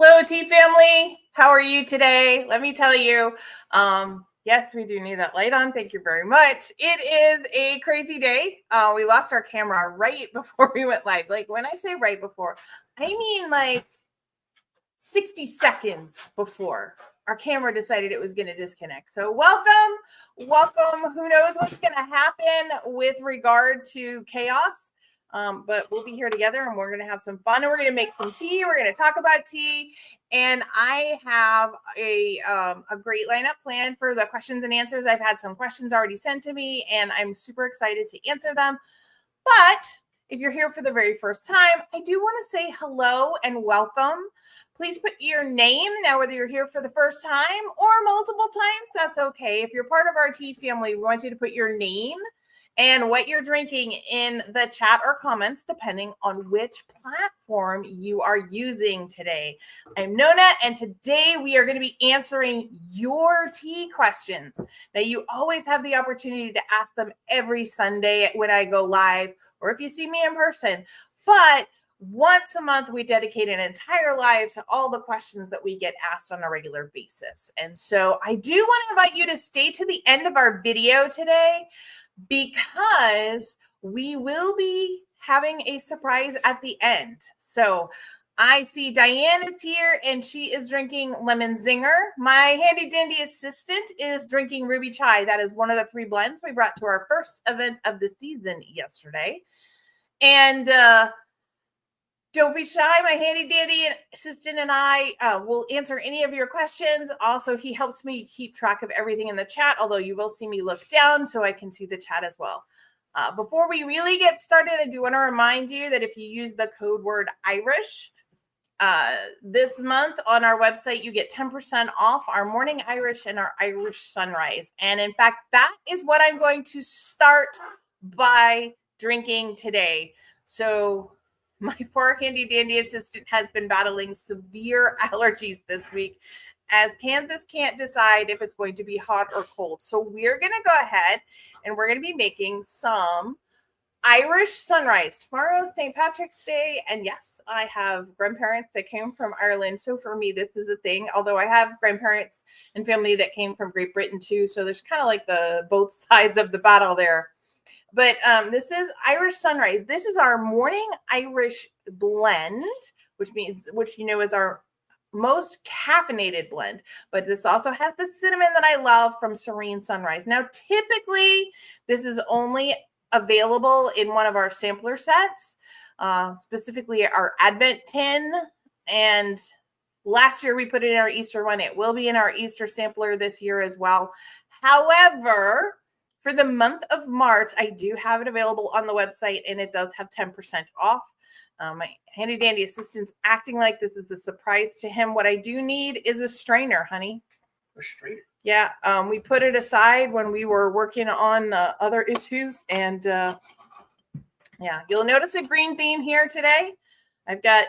Hello, tea family. How are you today? Let me tell you. Yes, we do need that light on. Thank you very much. It is a crazy day. We lost our camera right before we went live. Like when I say right before, I mean like 60 seconds before our camera decided it was going to disconnect. So welcome. Who knows what's going to happen with regard to chaos? But we'll be here together and we're going to have some fun and we're going to make some tea. We're going to talk about tea. And I have a great lineup planned for the questions and answers. I've had some questions already sent to me and I'm super excited to answer them. But if you're here for the very first time, I do want to say hello and welcome. Please put your name. Now, whether you're here for the first time or multiple times, that's okay. If you're part of our tea family, we want you to put your name and what you're drinking in the chat or comments, depending on which platform you are using today. I'm Nona, and today we are going to be answering your tea questions. Now, you always have the opportunity to ask them every Sunday when I go live, or if you see me in person. But once a month, we dedicate an entire live to all the questions that we get asked on a regular basis. And so I do want to invite you to stay to the end of our video today, because we will be having a surprise at the end. So I see Diane is here and she is drinking lemon zinger. My handy dandy assistant is drinking ruby chai. That is one of the 3 blends we brought to our first event of the season yesterday. And don't be shy. My handy dandy assistant and I will answer any of your questions. Also, he helps me keep track of everything in the chat, although you will see me look down so I can see the chat as well. Before we really get started, I do want to remind you that if you use the code word Irish this month on our website, you get 10% off our morning Irish and our Irish sunrise. And in fact, that is what I'm going to start by drinking today. So my poor handy dandy assistant has been battling severe allergies this week, as Kansas can't decide if it's going to be hot or cold. So we're going to go ahead and we're going to be making some Irish sunrise. Tomorrow's St. Patrick's Day. And yes, I have grandparents that came from Ireland. So for me, this is a thing, although I have grandparents and family that came from Great Britain too. So there's kind of like the both sides of the battle there. But this is Irish Sunrise. This is our morning Irish blend, which you know is our most caffeinated blend. But this also has the cinnamon that I love from Serene Sunrise. Now, typically, this is only available in one of our sampler sets, specifically our Advent tin. And last year we put it in our Easter one. It will be in our Easter sampler this year as well. However, for the month of March, I do have it available on the website, and it does have 10% off. My handy dandy assistant's acting like this is a surprise to him. What I do need is a strainer, honey. A strainer? Yeah, we put it aside when we were working on other issues, and yeah, you'll notice a green theme here today. I've got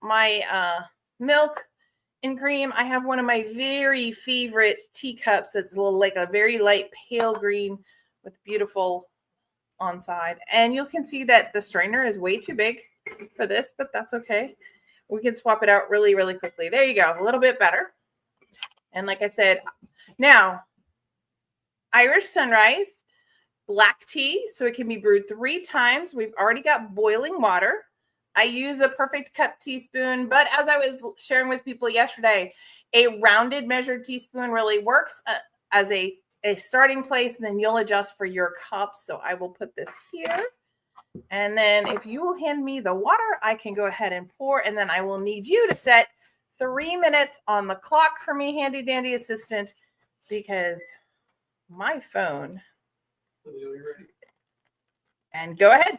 my milk and cream. I have one of my very favorite teacups that's like a very light pale green with beautiful on side. And you can see that the strainer is way too big for this, but that's okay. We can swap it out really, really quickly. There you go. A little bit better. And like I said, now Irish Sunrise black tea. So it can be brewed 3 times. We've already got boiling water. I use a perfect cup teaspoon, but as I was sharing with people yesterday, a rounded measured teaspoon really works as a starting place, and then you'll adjust for your cup. So I will put this here. And then if you will hand me the water, I can go ahead and pour, and then I will need you to set 3 minutes on the clock for me, handy dandy assistant, because my phone. And go ahead.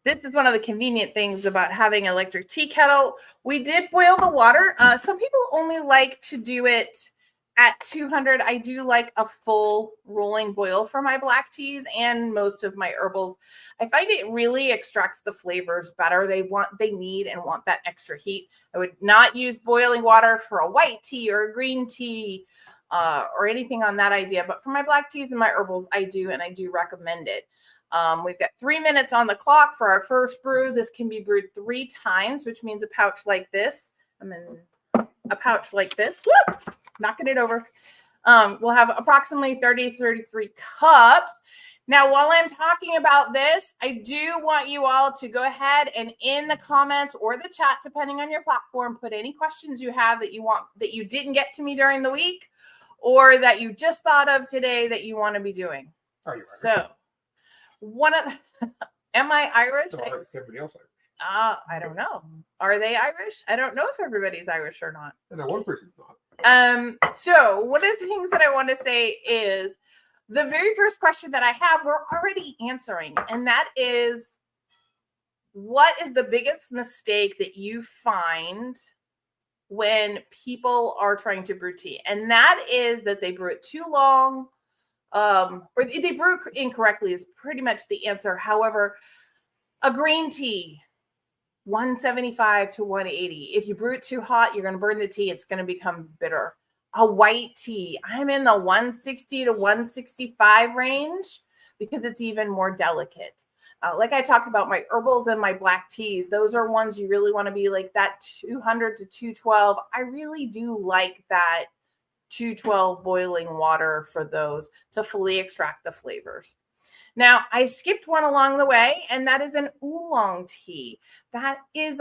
This is one of the convenient things about having an electric tea kettle. We did boil the water. Some people only like to do it at 200. I do like a full rolling boil for my black teas and most of my herbals. I find it really extracts the flavors better. They need and want that extra heat. I would not use boiling water for a white tea or a green tea or anything on that idea. But for my black teas and my herbals, I do, and I do recommend it. We've got 3 minutes on the clock for our first brew. This can be brewed 3 times, which means a pouch like this. I'm in a pouch like this. Whoop, knocking it over. We'll have approximately 33 cups. Now, while I'm talking about this, I do want you all to go ahead and in the comments or the chat, depending on your platform, put any questions you have that you didn't get to me during the week or that you just thought of today that you want to be doing. So am I Irish? No, everybody else Irish. I don't know. Are they Irish? I don't know if everybody's Irish or not. I know one person's not. So one of the things that I want to say is the very first question that I have, we're already answering, and that is, what is the biggest mistake that you find when people are trying to brew tea? And that is that they brew it too long, or they brew incorrectly is pretty much the answer. However, a green tea, 175 to 180. If you brew it too hot, you're going to burn the tea. It's going to become bitter. A white tea, I'm in the 160 to 165 range because it's even more delicate. Like I talked about, my herbals and my black teas, those are ones you really want to be like that 200 to 212. I really do like that 212 boiling water for those to fully extract the flavors. Now, I skipped one along the way, and that is an oolong tea. That is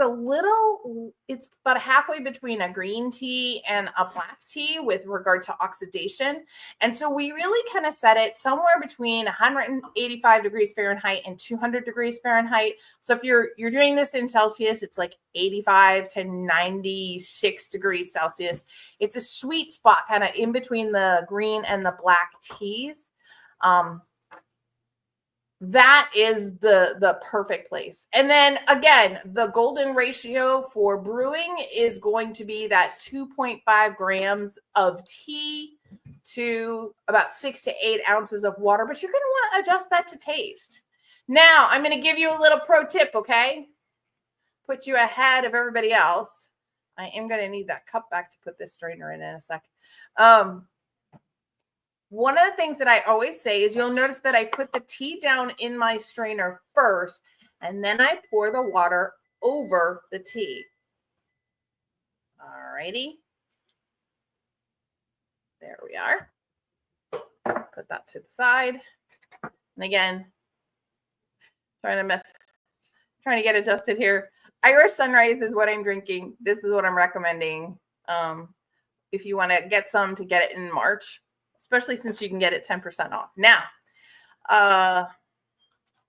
it's about halfway between a green tea and a black tea with regard to oxidation. And so we really kind of set it somewhere between 185 degrees Fahrenheit and 200 degrees Fahrenheit. So if you're doing this in Celsius, it's like 85 to 96 degrees Celsius. It's a sweet spot kind of in between the green and the black teas. That is the perfect place. And then again, the golden ratio for brewing is going to be that 2.5 grams of tea to about 6 to 8 ounces of water, but you're going to want to adjust that to taste. Now, I'm going to give you a little pro tip, okay? Put you ahead of everybody else. I am going to need that cup back to put this strainer in a sec. One of the things that I always say is you'll notice that I put the tea down in my strainer first, and then I pour the water over the tea. All righty. There we are. Put that to the side. And again, trying to get adjusted here. Irish Sunrise is what I'm drinking. This is what I'm recommending. If you want to get some, to get it in March, especially since you can get it 10% off. Now,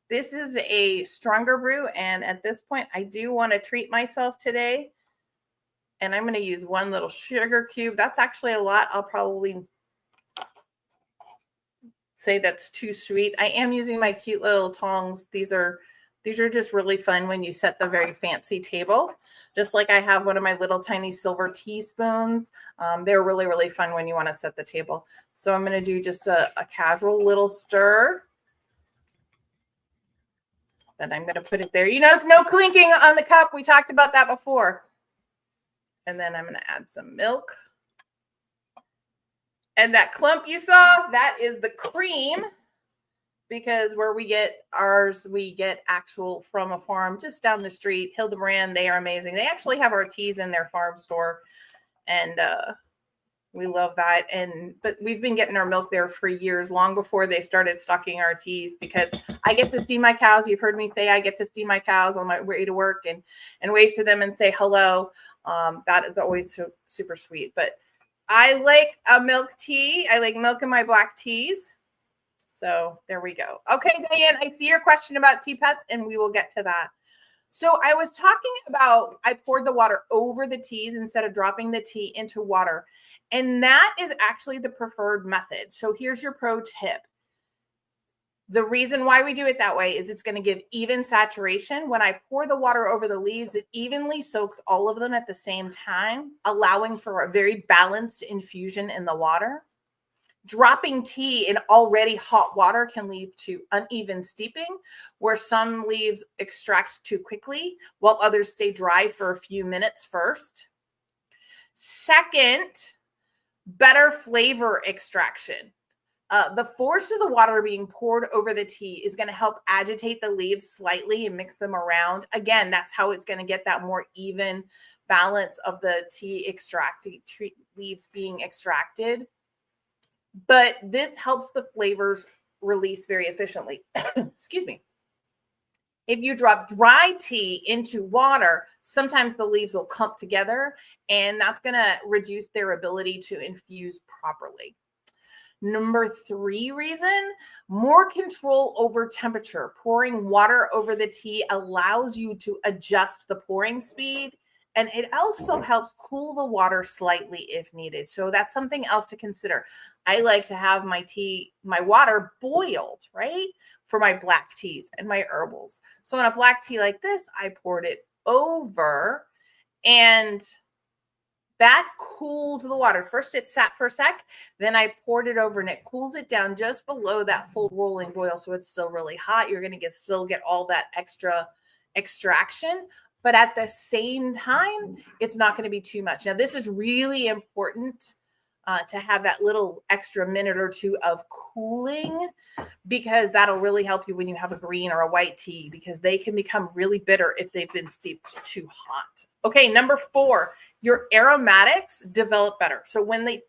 this is a stronger brew, and at this point, I do want to treat myself today, and I'm going to use one little sugar cube. That's actually a lot. I'll probably say that's too sweet. I am using my cute little tongs. These are just really fun when you set the very fancy table. Just like I have one of my little tiny silver teaspoons. They're really, really fun when you want to set the table. So I'm going to do just a casual little stir. Then I'm going to put it there. You notice no clinking on the cup. We talked about that before. And then I'm going to add some milk. And that clump you saw, that is the cream. Because where we get ours, we get actual from a farm just down the street. Hildebrand, they are amazing. They actually have our teas in their farm store, and we love that. But we've been getting our milk there for years, long before they started stocking our teas, because I get to see my cows. You've heard me say I get to see my cows on my way to work and wave to them and say hello. That is always super sweet. But I like a milk tea. I like milk in my black teas. So there we go. Okay, Diane, I see your question about tea pets, and we will get to that. So I was talking about, I poured the water over the teas instead of dropping the tea into water. And that is actually the preferred method. So here's your pro tip. The reason why we do it that way is it's going to give even saturation. When I pour the water over the leaves, it evenly soaks all of them at the same time, allowing for a very balanced infusion in the water. Dropping tea in already hot water can lead to uneven steeping, where some leaves extract too quickly while others stay dry for a few minutes first. Second, better flavor extraction. The force of the water being poured over the tea is going to help agitate the leaves slightly and mix them around. Again, that's how it's going to get that more even balance of the tea leaves being extracted. But this helps the flavors release very efficiently. Excuse me. If you drop dry tea into water, sometimes the leaves will clump together, and that's going to reduce their ability to infuse properly. Number 3 reason, more control over temperature. Pouring water over the tea allows you to adjust the pouring speed, and it also helps cool the water slightly if needed. So that's something else to consider. I like to have my water boiled, right? For my black teas and my herbals. So in a black tea like this, I poured it over, and that cooled the water. First it sat for a sec, then I poured it over, and it cools it down just below that full rolling boil. So it's still really hot. You're going to still get all that extra extraction, but at the same time, it's not going to be too much. Now, this is really important to have that little extra minute or two of cooling, because that'll really help you when you have a green or a white tea, because they can become really bitter if they've been steeped too hot. Okay, number 4, your aromatics develop better. So when the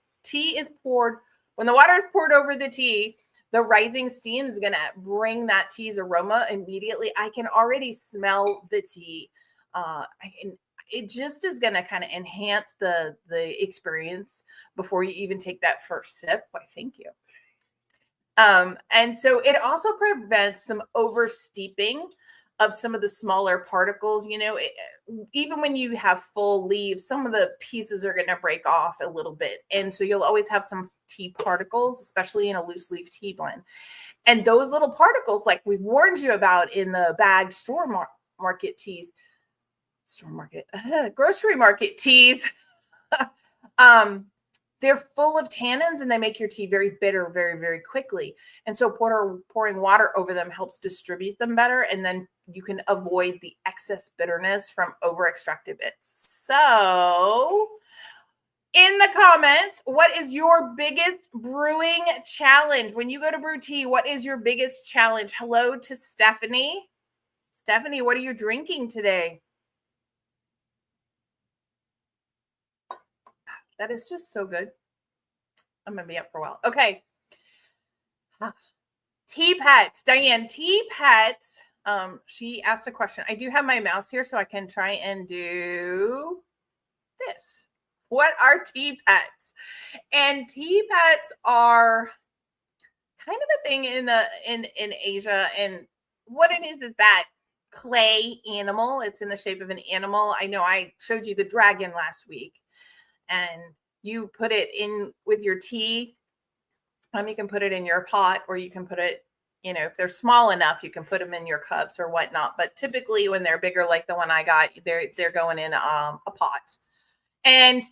water is poured over the tea, the rising steam is going to bring that tea's aroma immediately. I can already smell the tea. It just is going to kind of enhance the experience before you even take that first sip. Why, thank you. And so it also prevents some over steeping of some of the smaller particles. Even when you have full leaves, some of the pieces are going to break off a little bit. And so you'll always have some tea particles, especially in a loose leaf tea blend. And those little particles, like we've warned you about in the bagged grocery market teas, they're full of tannins, and they make your tea very bitter very, very quickly. And so pouring water over them helps distribute them better, and then you can avoid the excess bitterness from over extracted bits. So in the comments, what is your biggest brewing challenge? When you go to brew tea, what is your biggest challenge? Hello to Stephanie. Stephanie, what are you drinking today? That is just so good. I'm going to be up for a while. Okay. Tea pets. Diane, tea pets. She asked a question. I do have my mouse here, so I can try and do this. What are tea pets? And tea pets are kind of a thing in Asia. And what it is that clay animal. It's in the shape of an animal. I know I showed you the dragon last week. And you put it in with your tea. You can put it in your pot, or you can put it, if they're small enough, you can put them in your cups or whatnot. But typically when they're bigger, like the one I got, they're going in a pot. And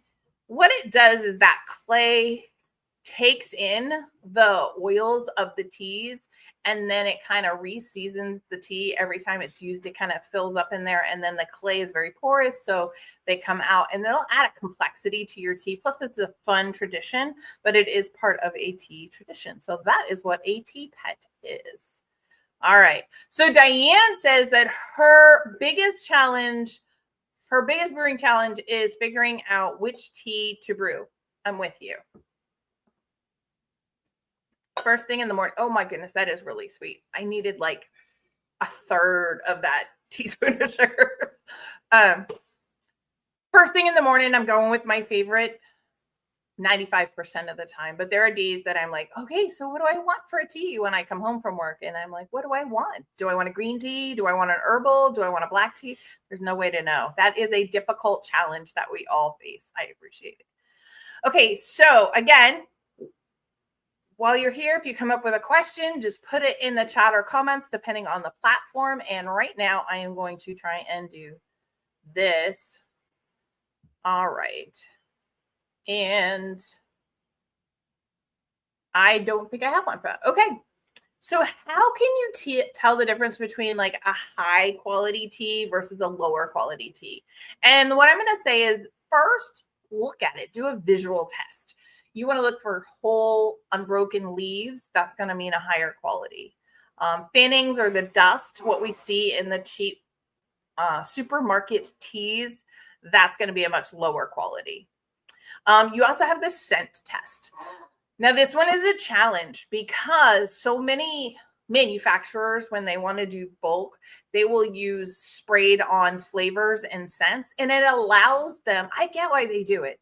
what it does is that clay takes in the oils of the teas, and then it kind of re-seasons the tea every time it's used. It kind of fills up in there, and then the clay is very porous, so they come out, and they'll add a complexity to your tea. Plus, it's a fun tradition, but it is part of a tea tradition. So that is what a tea pet is. All right. So Diane says that her biggest brewing challenge is figuring out which tea to brew. I'm with you. First thing in the morning. Oh my goodness, that is really sweet. I needed like a third of that teaspoon of sugar. First thing in the morning, I'm going with my favorite 95% of the time. But there are days that I'm like, okay, so what do I want for a tea when I come home from work? And I'm like, what do I want? Do I want a green tea? Do I want an herbal? Do I want a black tea? There's no way to know. That is a difficult challenge that we all face. I appreciate it. Okay, so again, while you're here, if you come up with a question, just put it in the chat or comments, depending on the platform. And right now, I am going to try and do this. All right. And I don't think I have one for that. Okay. So how can you tell the difference between like a high quality tea versus a lower quality tea? And what I'm going to say is, first, look at it. Do a visual test. You want to look for whole, unbroken leaves. That's going to mean a higher quality. Thinnings or the dust, what we see in the cheap supermarket teas, that's going to be a much lower quality. You also have the scent test. Now, this one is a challenge because so many manufacturers, when they want to do bulk, they will use sprayed on flavors and scents, and it allows them, I get why they do it.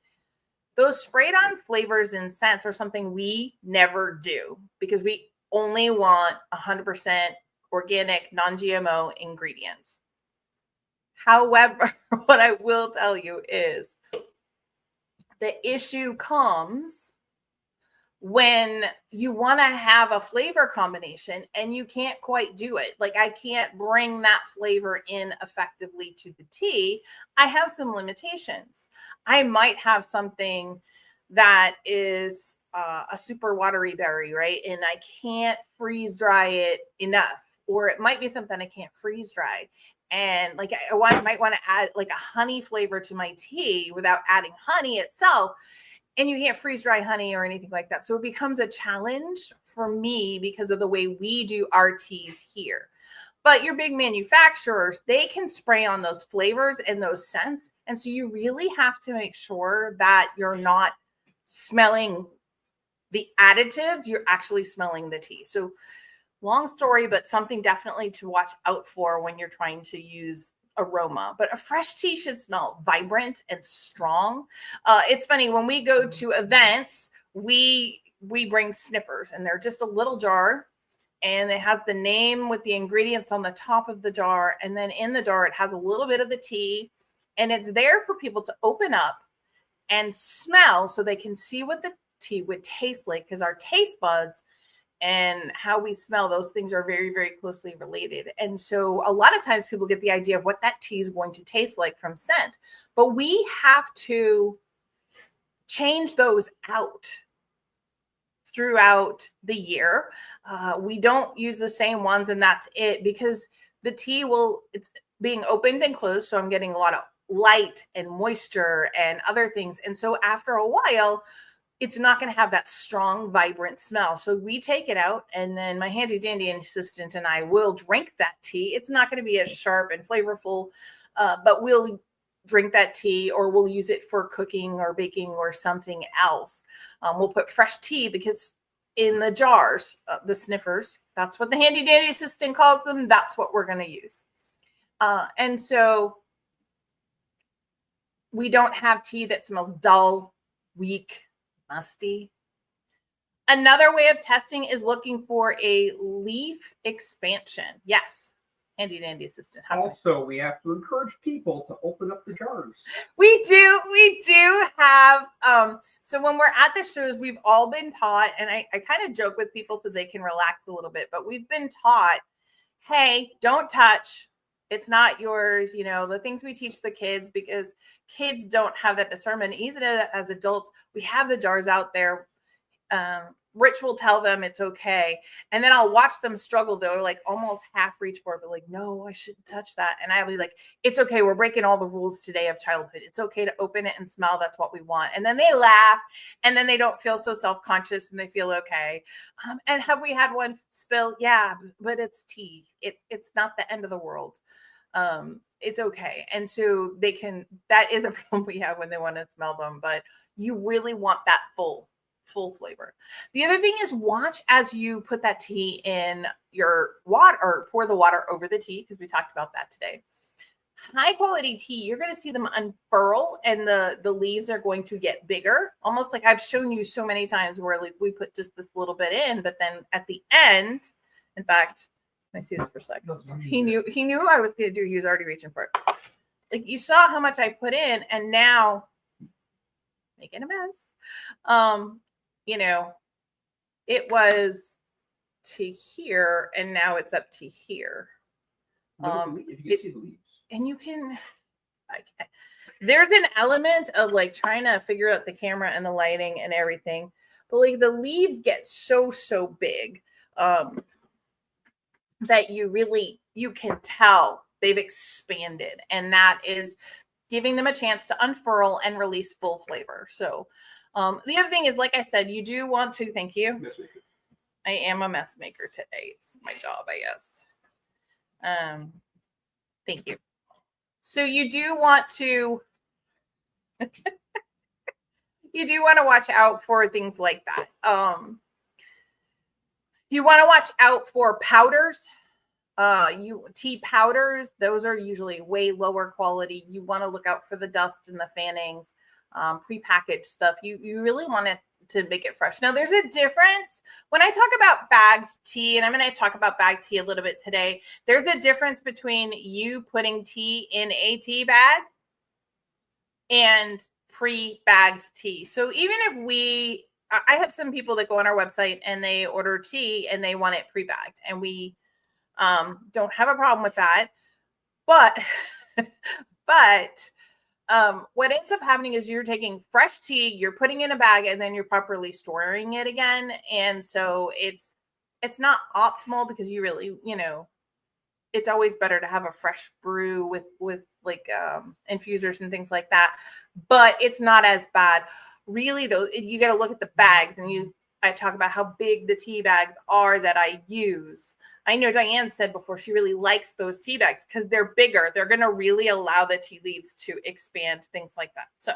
Those sprayed on flavors and scents are something we never do because we only want 100% organic, non-GMO ingredients. However, what I will tell you is the issue comes when you want to have a flavor combination and you can't quite do it. Like, I can't bring that flavor in effectively to the tea. I have some limitations. I might have something that is a super watery berry, right? And I can't freeze dry it enough. Or it might be something I can't freeze dry. And like I might want to add like a honey flavor to my tea without adding honey itself. And you can't freeze dry honey or anything like that. So it becomes a challenge for me because of the way we do our teas here. But your big manufacturers, they can spray on those flavors and those scents. And so you really have to make sure that you're not smelling the additives, you're actually smelling the tea. So long story, but something definitely to watch out for when you're trying to use aroma. But a fresh tea should smell vibrant and strong. It's funny, when we go to events, we bring sniffers, and they're just a little jar, and it has the name with the ingredients on the top of the jar, and then in the jar it has a little bit of the tea, and it's there for people to open up and smell so they can see what the tea would taste like, because our taste buds and how we smell, those things are very, very closely related. And so a lot of times people get the idea of what that tea is going to taste like from scent, but we have to change those out throughout the year. We don't use the same ones and that's it, because the tea it's being opened and closed. So I'm getting a lot of light and moisture and other things. And so after a while, it's not going to have that strong, vibrant smell. So we take it out, and then my handy dandy assistant and I will drink that tea. It's not going to be as sharp and flavorful, but we'll drink that tea, or we'll use it for cooking or baking or something else. We'll put fresh tea, because in the jars, the sniffers, that's what the handy dandy assistant calls them. That's what we're going to use. And so we don't have tea that smells dull, weak, musty. Another way of testing is looking for a leaf expansion. Yes, handy dandy assistant. Also, we have to encourage people to open up the jars. We do have, so when we're at the shows, we've all been taught, and I kind of joke with people so they can relax a little bit, but we've been taught, hey, don't touch. It's not yours, the things we teach the kids, because kids don't have that discernment. Even as adults, we have the jars out there. Rich will tell them it's okay. And then I'll watch them struggle. They'll like almost half reach for it, but like, no, I shouldn't touch that. And I'll be like, it's okay. We're breaking all the rules today of childhood. It's okay to open it and smell. That's what we want. And then they laugh, and then they don't feel so self-conscious, and they feel okay. And have we had one spill? Yeah, but it's tea. It's not the end of the world. It's okay. And so that is a problem we have when they want to smell them, but you really want that full flavor. The other thing is, watch as you put that tea in your water, or pour the water over the tea, because we talked about that today. High quality tea, you're going to see them unfurl, and the leaves are going to get bigger, almost like I've shown you so many times, where like we put just this little bit in, but then at the end, in fact, I see this for a second. He knew what I was going to do. He was already reaching for it. Like, you saw how much I put in, and now making a mess. It was to here, and now it's up to here. If you can see the leaves. And you can, there's an element of like trying to figure out the camera and the lighting and everything, but like the leaves get so big. That you can tell they've expanded, and that is giving them a chance to unfurl and release full flavor. So The other thing is, like I said, you do want to, thank you. Mess maker. I am a mess maker today. It's my job, I guess. Thank you. So you do want to watch out for things like that. You want to watch out for powders. Tea powders, those are usually way lower quality. You want to look out for the dust and the fannings, prepackaged stuff. You really want it to make it fresh. Now, there's a difference when I talk about bagged tea, and I'm going to talk about bagged tea a little bit today. There's a difference between you putting tea in a tea bag and pre-bagged tea. So even if I have some people that go on our website and they order tea and they want it pre-bagged, and we don't have a problem with that. But what ends up happening is you're taking fresh tea, you're putting in a bag, and then you're properly storing it again. And so it's not optimal, because you really, it's always better to have a fresh brew with like infusers and things like that. But it's not as bad. Really, though, you got to look at the bags, and I talk about how big the tea bags are that I use. I know Diane said before she really likes those tea bags because they're bigger. They're going to really allow the tea leaves to expand, things like that. So,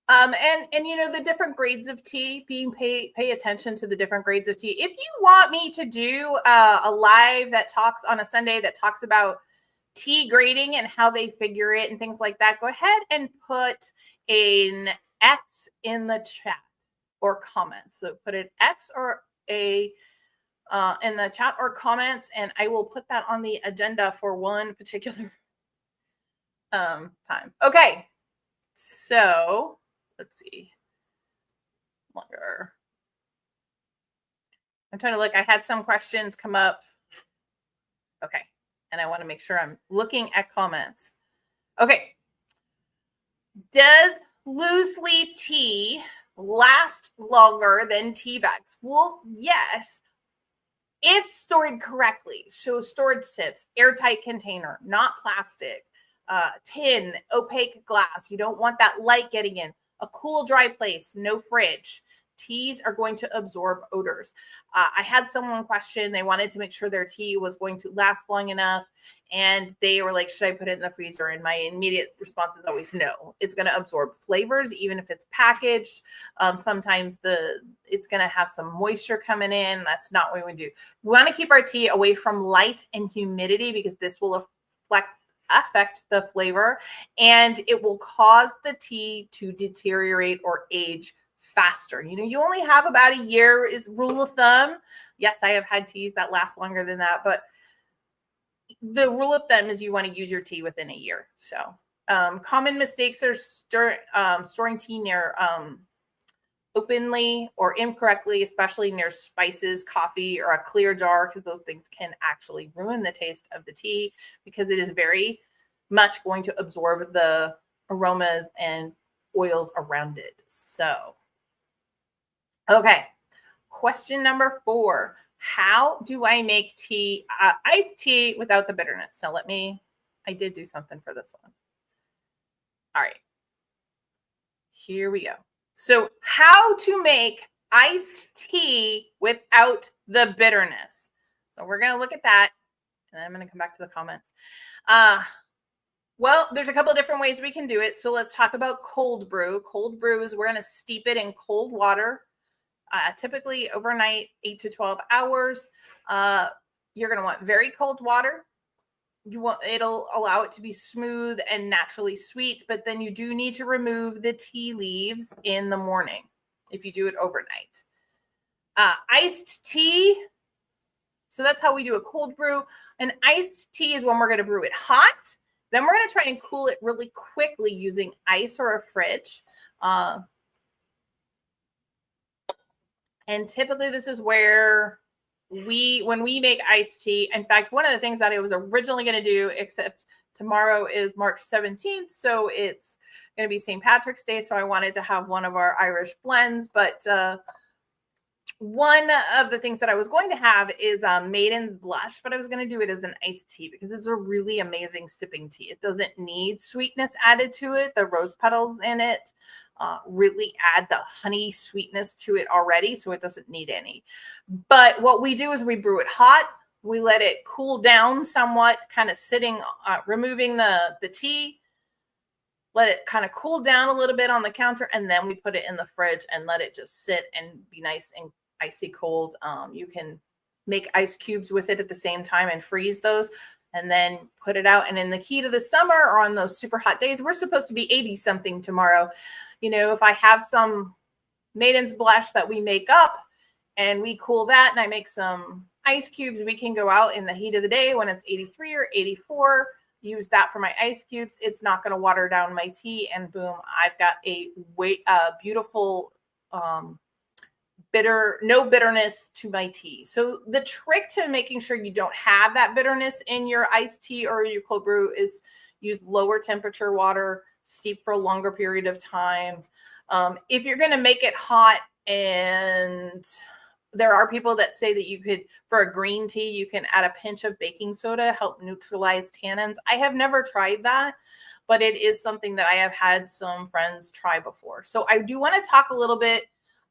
and the different grades of tea, pay attention to the different grades of tea. If you want me to do a live that talks on a Sunday that talks about tea grading and how they figure it and things like that, go ahead and put an X in the chat or comments. So put an X or a in the chat or comments, and I will put that on the agenda for one particular time. Okay, so let's see. Longer. I'm trying to look. I had some questions come up. Okay, and I want to make sure I'm looking at comments. Okay. Does loose leaf tea last longer than tea bags? Well, yes, if stored correctly. So storage tips: airtight container, not plastic, tin, opaque glass. You don't want that light getting in. A cool, dry place, no fridge. Teas are going to absorb odors. I had someone question, they wanted to make sure their tea was going to last long enough. And they were like, should I put it in the freezer? And my immediate response is always no. It's going to absorb flavors, even if it's packaged. Sometimes it's going to have some moisture coming in. That's not what we do. We want to keep our tea away from light and humidity, because this will affect the flavor, and it will cause the tea to deteriorate or age faster. You only have about a year is rule of thumb. Yes, I have had teas that last longer than that, but the rule of thumb is you want to use your tea within a year. So common mistakes are storing tea near openly or incorrectly, especially near spices, coffee, or a clear jar, because those things can actually ruin the taste of the tea, because it is very much going to absorb the aromas and oils around it. So, okay. Question number 4. How do I make tea, iced tea without the bitterness? So I did do something for this one. All right. Here we go. So how to make iced tea without the bitterness. So we're going to look at that, and then I'm going to come back to the comments. Well, there's a couple of different ways we can do it. So let's talk about cold brew. Cold brew is we're going to steep it in cold water, typically overnight, 8 to 12 hours. You're going to want very cold water. It'll allow it to be smooth and naturally sweet, but then you do need to remove the tea leaves in the morning if you do it overnight. Iced tea. So that's how we do a cold brew. An iced tea is when we're going to brew it hot. Then we're going to try and cool it really quickly using ice or a fridge. And typically this is where when we make iced tea, in fact, one of the things that I was originally going to do, except tomorrow is March 17th, so it's going to be St. Patrick's Day, so I wanted to have one of our Irish blends, but one of the things that I was going to have is Maiden's Blush, but I was going to do it as an iced tea because it's a really amazing sipping tea. It doesn't need sweetness added to it. The rose petals in it really add the honey sweetness to it already, so it doesn't need any. But what we do is we brew it hot. We let it cool down somewhat, kind of sitting, removing the tea, let it kind of cool down a little bit on the counter, and then we put it in the fridge and let it just sit and be nice and icy cold. You can make ice cubes with it at the same time and freeze those and then put it out. And in the heat of the summer or on those super hot days, we're supposed to be 80 something tomorrow. You know, if I have some Maiden's Blush that we make up and we cool that and I make some ice cubes, we can go out in the heat of the day when it's 83 or 84, use that for my ice cubes. It's not going to water down my tea, and boom, I've got a beautiful no bitterness to my tea. So the trick to making sure you don't have that bitterness in your iced tea or your cold brew is use lower temperature water, steep for a longer period of time. If you're going to make it hot, and there are people that say that you could, for a green tea, you can add a pinch of baking soda, help neutralize tannins. I have never tried that, but it is something that I have had some friends try before. So I do want to talk a little bit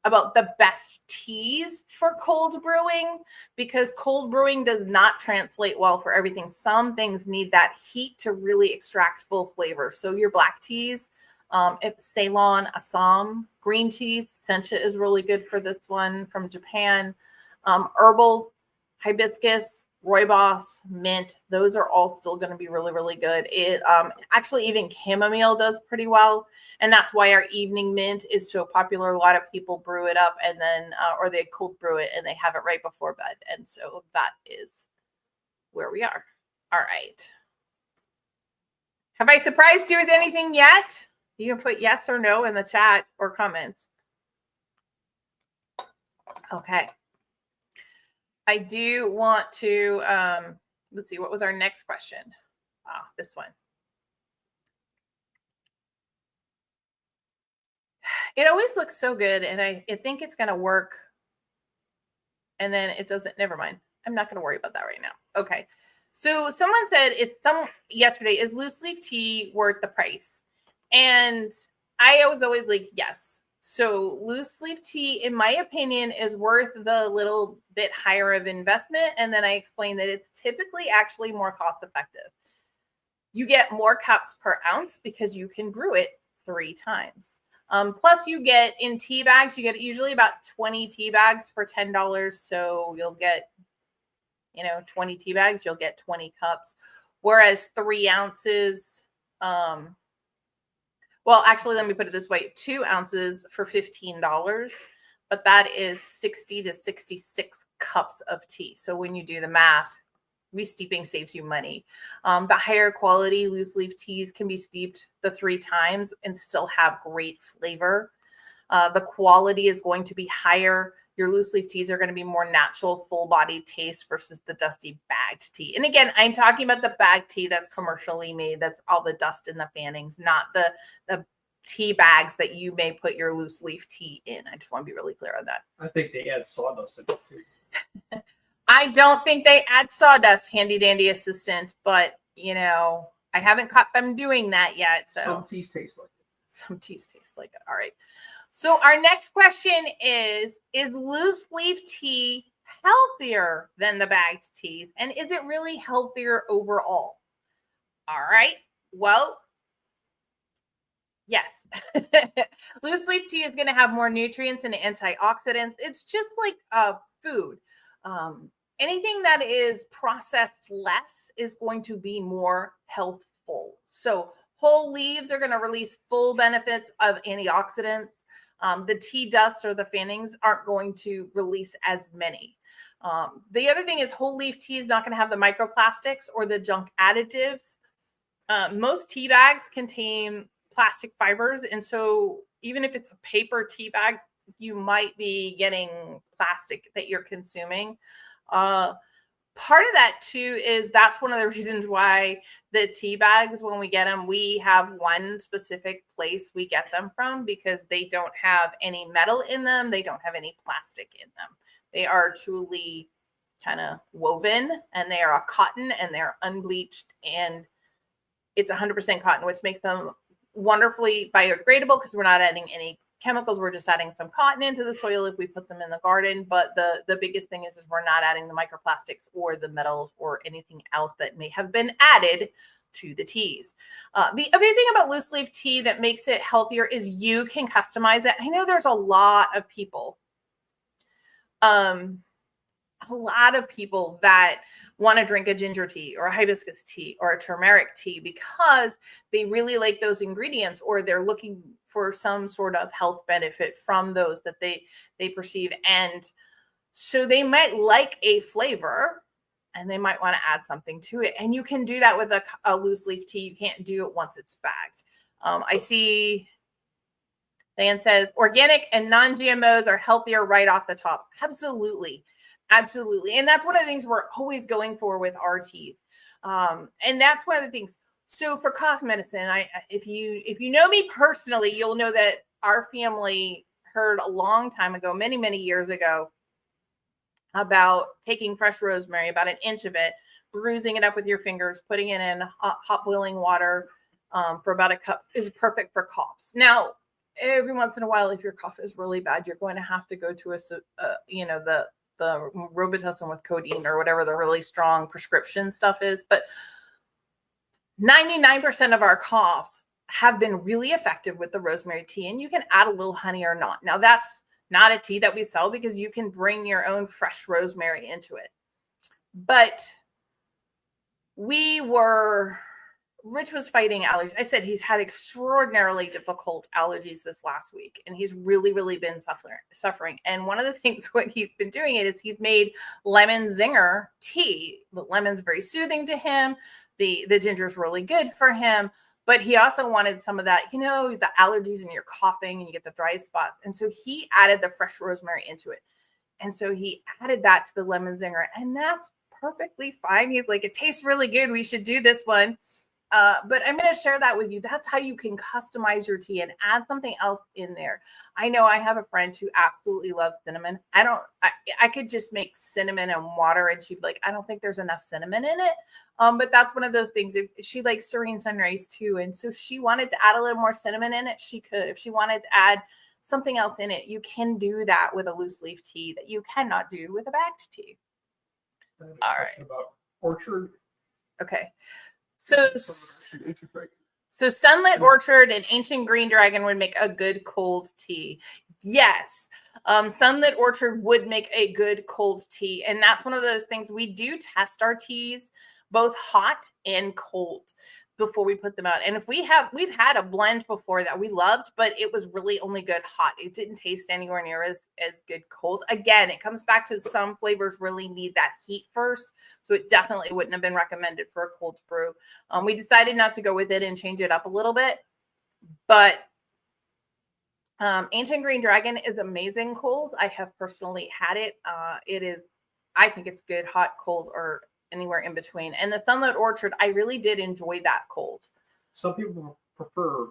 about the best teas for cold brewing, because cold brewing does not translate well for everything. Some things need that heat to really extract full flavor. So your black teas, it's Ceylon, Assam, green teas, sencha is really good for this one from Japan. Herbals, hibiscus, rooibos, mint, those are all still going to be really, really good. It actually, even chamomile does pretty well. And that's why our evening mint is so popular. A lot of people brew it up and then, or they cold brew it and they have it right before bed. And so that is where we are. All right. Have I surprised you with anything yet? You can put yes or no in the chat or comments. Okay. I do want to, let's see, what was our next question? This one. It always looks so good, and I think it's going to work, and then it doesn't. Never mind. I'm not going to worry about that right now. Okay. So someone said yesterday, is loose leaf tea worth the price? And I was always like, yes. So loose leaf tea, in my opinion, is worth the little bit higher of investment. And then I explained that it's typically actually more cost effective. You get more cups per ounce because you can brew it 3 times. Plus you get in tea bags, you get usually about 20 tea bags for $10. So you'll get, 20 tea bags, you'll get 20 cups. Whereas 3 ounces, well, actually, let me put it this way, 2 ounces for $15, but that is 60 to 66 cups of tea. So when you do the math, re-steeping saves you money. The higher quality loose leaf teas can be steeped the 3 times and still have great flavor. The quality is going to be higher. Your loose leaf teas are going to be more natural, full body taste versus the dusty bagged tea. And again, I'm talking about the bagged tea that's commercially made. That's all the dust in the fannings, not the tea bags that you may put your loose leaf tea in. I just want to be really clear on that. I think they add sawdust in it too. I don't think they add sawdust, handy dandy assistant, but I haven't caught them doing that yet. So some teas taste like it. Some teas taste like it. All right. So our next question is loose leaf tea healthier than the bagged teas? And is it really healthier overall? All right. Well, yes. Loose leaf tea is going to have more nutrients and antioxidants. It's just like food. Anything that is processed less is going to be more healthful. So whole leaves are going to release full benefits of antioxidants. The tea dust or the fannings aren't going to release as many. The other thing is whole leaf tea is not going to have the microplastics or the junk additives. Most tea bags contain plastic fibers. And so even if it's a paper tea bag, you might be getting plastic that you're consuming. Part of that too is that's one of the reasons why the tea bags, when we get them, we have one specific place we get them from because they don't have any metal in them. They don't have any plastic in them. They are truly kind of woven, and they are a cotton, and they're unbleached, and it's 100% cotton, which makes them wonderfully biodegradable because we're not adding any chemicals. We're just adding some cotton into the soil if we put them in the garden. But the biggest thing is we're not adding the microplastics or the metals or anything else that may have been added to the teas. The other thing about loose leaf tea that makes it healthier is you can customize it. I know there's a lot of people that want to drink a ginger tea or a hibiscus tea or a turmeric tea because they really like those ingredients, or they're looking for some sort of health benefit from those that they perceive. And so they might like a flavor and they might want to add something to it. And you can do that with a loose leaf tea. You can't do it once it's bagged. I see Dan says organic and non-GMOs are healthier right off the top. Absolutely. Absolutely. And that's one of the things we're always going for with our teas. And that's one of the things. So for cough medicine, if you know me personally, you'll know that our family heard a long time ago, many, many years ago, about taking fresh rosemary, about an inch of it, bruising it up with your fingers, putting it in hot boiling water for about a cup is perfect for coughs. Now, every once in a while, if your cough is really bad, you're going to have to go to the Robitussin with codeine or whatever the really strong prescription stuff is. But 99% of our coughs have been really effective with the rosemary tea, and you can add a little honey or not. Now, that's not a tea that we sell because you can bring your own fresh rosemary into it. But Rich was fighting allergies. I said he's had extraordinarily difficult allergies this last week, and he's really, really been suffering. And one of the things what he's been doing is he's made lemon zinger tea. The lemon's very soothing to him. The ginger's really good for him. But he also wanted some of that, the allergies and you're coughing and you get the dry spots. And so he added the fresh rosemary into it. And so he added that to the lemon zinger, and that's perfectly fine. He's like, it tastes really good. We should do this one. But I'm going to share that with you. That's how you can customize your tea and add something else in there. I know I have a friend who absolutely loves cinnamon. I could just make cinnamon and water, and she'd be like, I don't think there's enough cinnamon in it. But that's one of those things. If she likes serene sunrise too, and so she wanted to add a little more cinnamon in it, she could. If she wanted to add something else in it, you can do that with a loose leaf tea that you cannot do with a bagged tea. All right. About orchard. Okay. So Sunlit Orchard and Ancient Green Dragon would make a good cold tea. Yes. Sunlit Orchard would make a good cold tea. And that's one of those things. We do test our teas both hot and cold before we put them out. And we've had a blend before that we loved, but it was really only good hot. It didn't taste anywhere near as good cold. Again, it comes back to some flavors really need that heat first. So it definitely wouldn't have been recommended for a cold brew. We decided not to go with it and change it up a little bit, but Ancient Green Dragon is amazing cold. I have personally had it. I think it's good hot, cold, or anywhere in between. And the Sunlit Orchard, I really did enjoy that cold. Some people prefer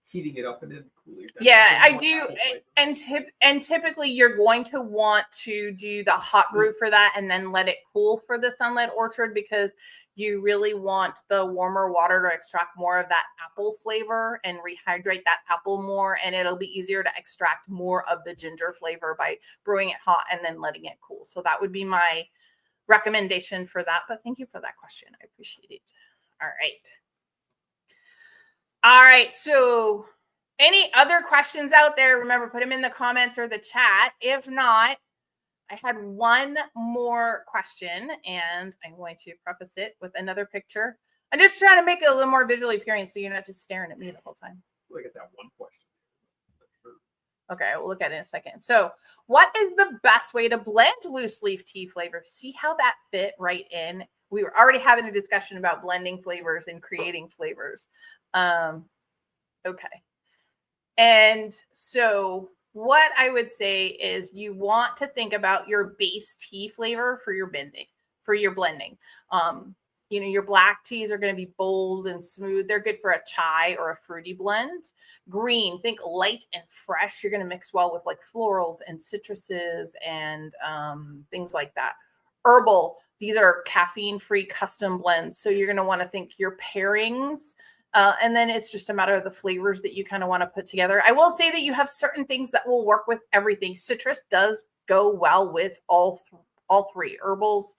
heating it up and then cooling it down. Yeah, I do. And typically you're going to want to do the hot brew for that and then let it cool for the Sunlit Orchard, because you really want the warmer water to extract more of that apple flavor and rehydrate that apple more. And it'll be easier to extract more of the ginger flavor by brewing it hot and then letting it cool. So that would be my recommendation for that. But thank you for that question. I appreciate it. All right. So any other questions out there? Remember, put them in the comments or the chat. If not, I had one more question, and I'm going to preface it with another picture. I'm just trying to make it a little more visually appealing so you're not just staring at me the whole time. Look at that one question. Okay, we'll look at it in a second. So what is the best way to blend loose leaf tea flavor? See how that fit right in? We were already having a discussion about blending flavors and creating flavors. Okay. And so what I would say is you want to think about your base tea flavor for your blending. Your black teas are going to be bold and smooth. They're good for a chai or a fruity blend. Green, think light and fresh. You're going to mix well with like florals and citruses and things like that. Herbal, these are caffeine-free custom blends. So you're going to want to think your pairings. And then it's just a matter of the flavors that you kind of want to put together. I will say that you have certain things that will work with everything. Citrus does go well with all three herbals,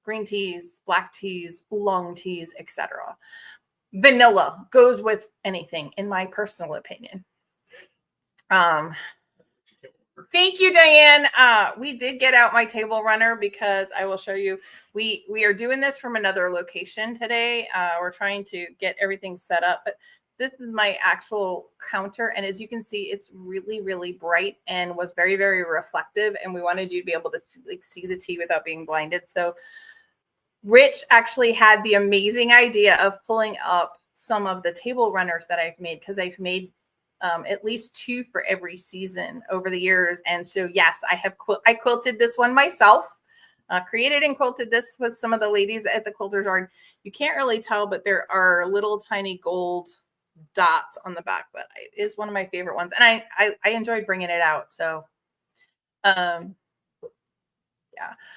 green teas, black teas, oolong teas, etc. Vanilla goes with anything, in my personal opinion. Thank you, Diane. We did get out my table runner because I will show you. We are doing this from another location today. We're trying to get everything set up, but this is my actual counter. And as you can see, it's really, really bright and was very, very reflective. And we wanted you to be able to see the tea without being blinded. So Rich actually had the amazing idea of pulling up some of the table runners that I've made, because I've made at least 2 for every season over the years. And so, yes, I quilted this one myself, created and quilted this with some of the ladies at the Quilters Yard. You can't really tell, but there are little tiny gold dots on the back, but it is one of my favorite ones. And I enjoyed bringing it out. So, yeah.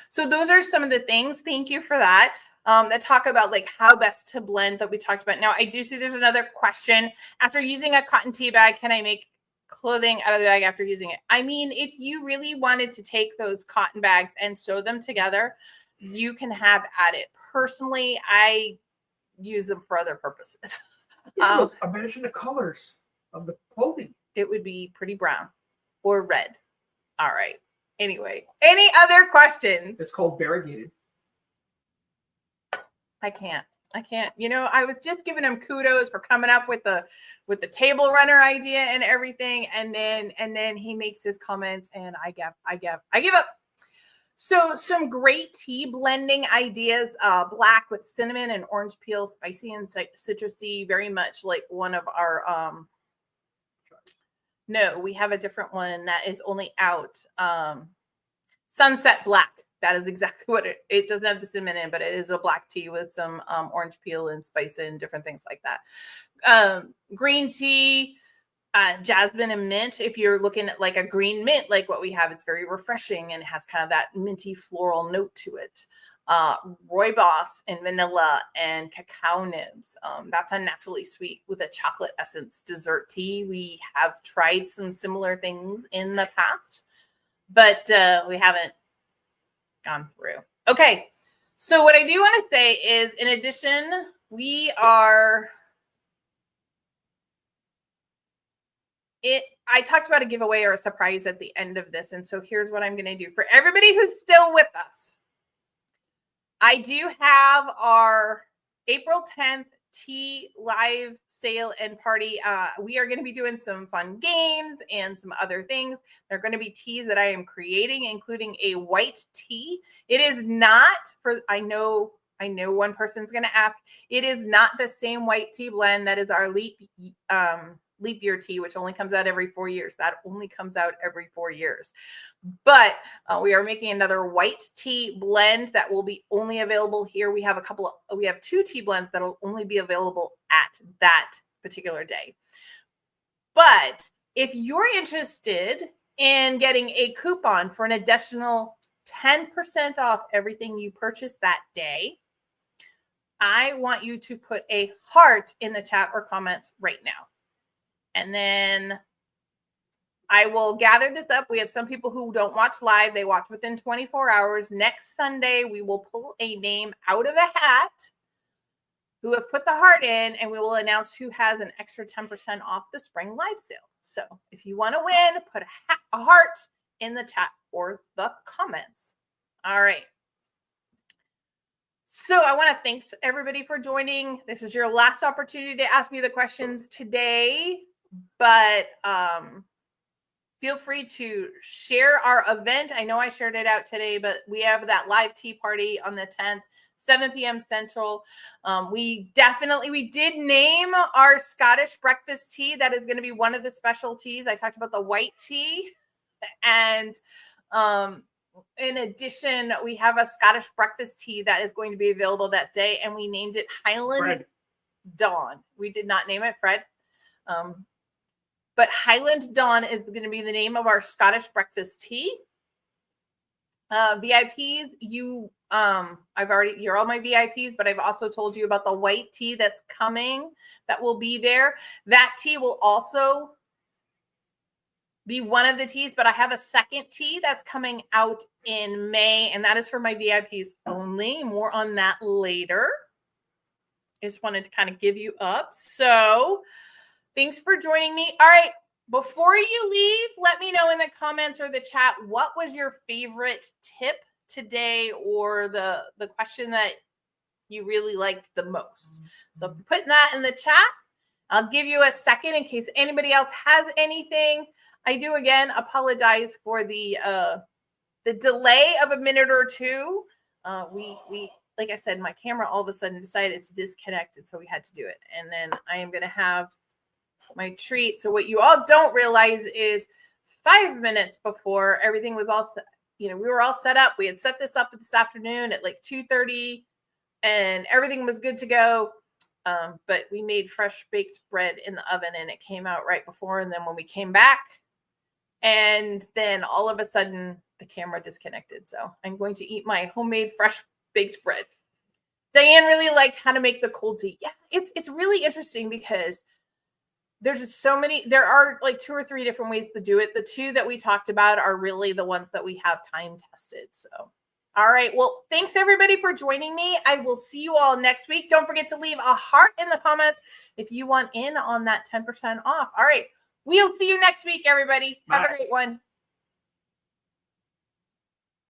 So those are some of the things. Thank you for that. That talk about like how best to blend that we talked about. Now, I do see there's another question. After using a cotton tea bag, can I make clothing out of the bag after using it? I mean, if you really wanted to take those cotton bags and sew them together, you can have at it. Personally, I use them for other purposes. Yeah, imagine the colors of the clothing. It would be pretty brown or red. All right. Anyway, any other questions? It's called variegated. I can't. I was just giving him kudos for coming up with the table runner idea and everything, and then he makes his comments, and I give up. So some great tea blending ideas: black with cinnamon and orange peel, spicy and citrusy, very much like one of our. No, we have a different one that is only out. Sunset Black. That is exactly what it doesn't have the cinnamon in, but it is a black tea with some orange peel and spice and different things like that. Green tea, jasmine and mint. If you're looking at like a green mint, like what we have, it's very refreshing and has kind of that minty floral note to it. Rooibos and vanilla and cacao nibs. That's unnaturally sweet with a chocolate essence dessert tea. We have tried some similar things in the past, but we haven't gone through. Okay. So what I do want to say is, in addition, I talked about a giveaway or a surprise at the end of this. And so here's what I'm going to do for everybody who's still with us. I do have our April 10th tea live sale and party. We are going to be doing some fun games and some other things. They're going to be teas that I am creating, including a white tea. It is not for, I know one person's going to ask, it is not the same white tea blend that is our leap year tea, which only comes out every 4 years. That only comes out every 4 years. But we are making another white tea blend that will be only available here. We have 2 tea blends that will only be available at that particular day. But if you're interested in getting a coupon for an additional 10% off everything you purchase that day, I want you to put a heart in the chat or comments right now. And then I will gather this up. We have some people who don't watch live. They watch within 24 hours. Next Sunday, we will pull a name out of a hat who have put the heart in, and we will announce who has an extra 10% off the spring live sale. So if you want to win, put a heart in the chat or the comments. All right. So I want to thank everybody for joining. This is your last opportunity to ask me the questions today, but feel free to share our event. I know I shared it out today, but we have that live tea party on the 10th, 7 p.m. Central. We did name our Scottish breakfast tea. That is going to be one of the specialties. I talked about the white tea, and in addition, we have a Scottish breakfast tea that is going to be available that day, and we named it Highland Fred. Dawn. We did not name it Fred. But Highland Dawn is going to be the name of our Scottish breakfast tea. VIPs, you're all my VIPs, but I've also told you about the white tea that's coming that will be there. That tea will also be one of the teas, but I have a second tea that's coming out in May, and that is for my VIPs only. More on that later. I just wanted to kind of give you up. So thanks for joining me. All right. Before you leave, let me know in the comments or the chat, what was your favorite tip today, or the question that you really liked the most? So if you're putting that in the chat, I'll give you a second in case anybody else has anything. I do again apologize for the delay of a minute or two. We like I said, my camera all of a sudden decided to disconnect, and so we had to do it. And then I am going to have my treat. So what you all don't realize is 5 minutes before everything was all set, we were all set up. We had set this up this afternoon at like 2:30, and everything was good to go. But we made fresh baked bread in the oven, and it came out right before. And then when we came back, and then all of a sudden the camera disconnected. So I'm going to eat my homemade fresh baked bread. Diane really liked how to make the cold tea. Yeah, it's really interesting because there's just so many. There are like 2 or 3 different ways to do it. The 2 that we talked about are really the ones that we have time tested. So, all right. Well, thanks everybody for joining me. I will see you all next week. Don't forget to leave a heart in the comments if you want in on that 10% off. All right. We'll see you next week, everybody. Have a great one.